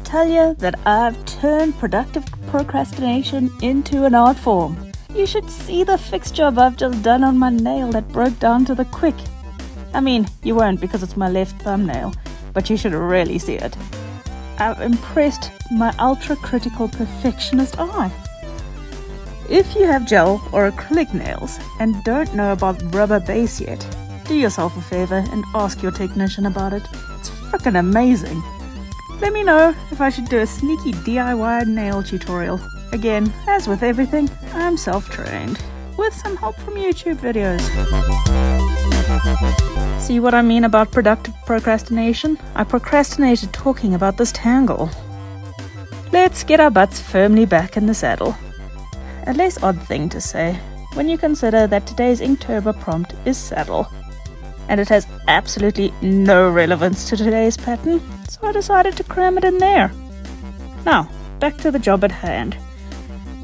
tell you that I've turned productive procrastination into an art form. You should see the fix job I've just done on my nail that broke down to the quick. I mean, you won't because it's my left thumbnail, but you should really see it. I've impressed my ultra-critical perfectionist eye. If you have gel or acrylic nails and don't know about rubber base yet, do yourself a favor and ask your technician about it. It's freaking amazing. Let me know if I should do a sneaky DIY nail tutorial. Again, as with everything, I'm self-trained, with some help from YouTube videos. See what I mean about productive procrastination? I procrastinated talking about this tangle. Let's get our butts firmly back in the saddle. A less odd thing to say when you consider that today's Inktober prompt is saddle, and it has absolutely no relevance to today's pattern, so I decided to cram it in there. Now, back to the job at hand.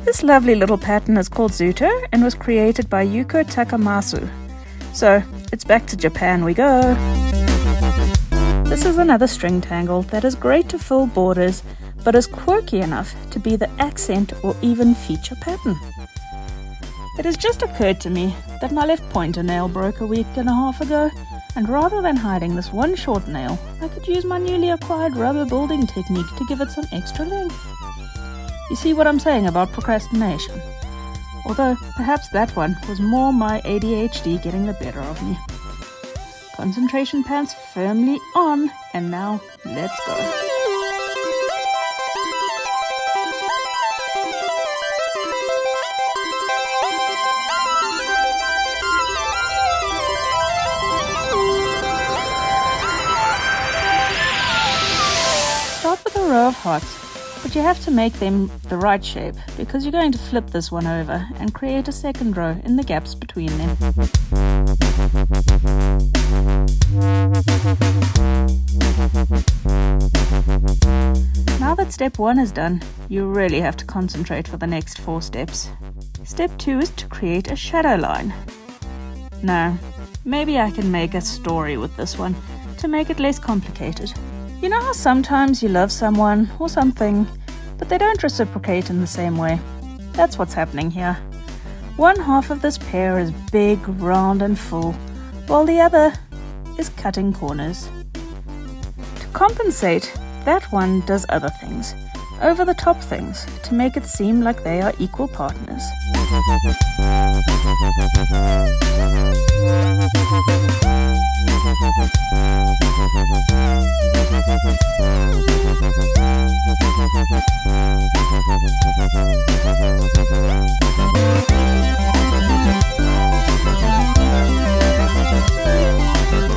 This lovely little pattern is called Zutto and was created by Yuko Takamasu. So, it's back to Japan we go. This is another string tangle that is great to fill borders, but is quirky enough to be the accent or even feature pattern. It has just occurred to me that my left pointer nail broke a week and a half ago, and rather than hiding this one short nail, I could use my newly acquired rubber building technique to give it some extra length. You see what I'm saying about procrastination? Although perhaps that one was more my ADHD getting the better of me. Concentration pants firmly on, and now let's go. Start with a row of hearts, but you have to make them the right shape because you're going to flip this one over and create a second row in the gaps between them. Now that step 1 is done, you really have to concentrate for the next 4 steps. Step 2 is to create a shadow line. Now, maybe I can make a story with this one to make it less complicated. You know how sometimes you love someone or something, but they don't reciprocate in the same way? That's what's happening here. One half of this pear is big, round and full, while the other is cutting corners. To compensate, that one does other things, over-the-top things, to make it seem like they are equal partners.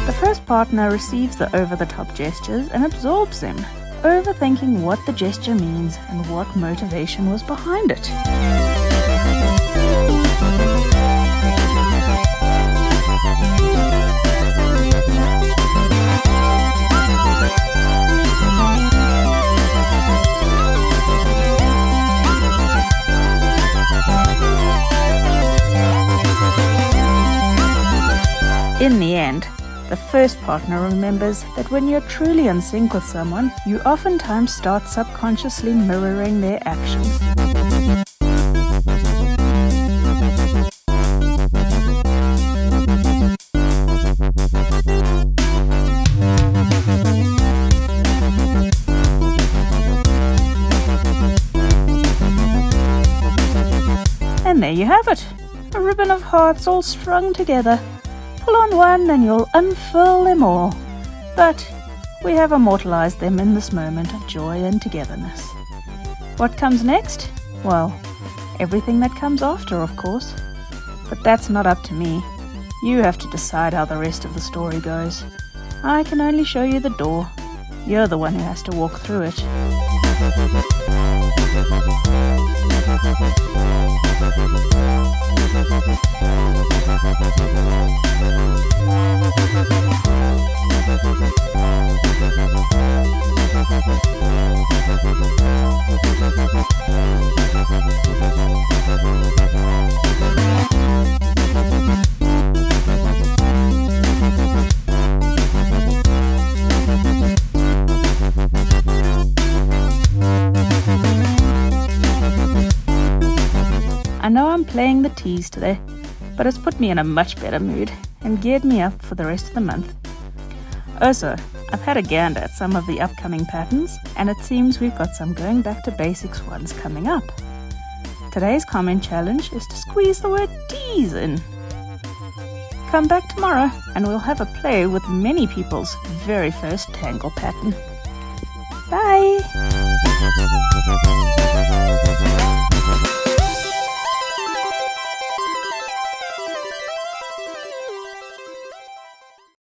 The first partner receives the over-the-top gestures and absorbs them, overthinking what the gesture means and what motivation was behind it. In the end, the first partner remembers that when you're truly in sync with someone, you oftentimes start subconsciously mirroring their actions. And there you have it, a ribbon of hearts all strung together. Pull on one and you'll unfurl them all. But we have immortalized them in this moment of joy and togetherness. What comes next? Well, everything that comes after, of course. But that's not up to me. You have to decide how the rest of the story goes. I can only show you the door. You're the one who has to walk through it. I know I'm playing the tease today, but it's put me in a much better mood and geared me up for the rest of the month. Also, I've had a gander at some of the upcoming patterns, and it seems we've got some going back to basics ones coming up. Today's comment challenge is to squeeze the word tease in. Come back tomorrow and we'll have a play with many people's very first Tangle pattern. Bye!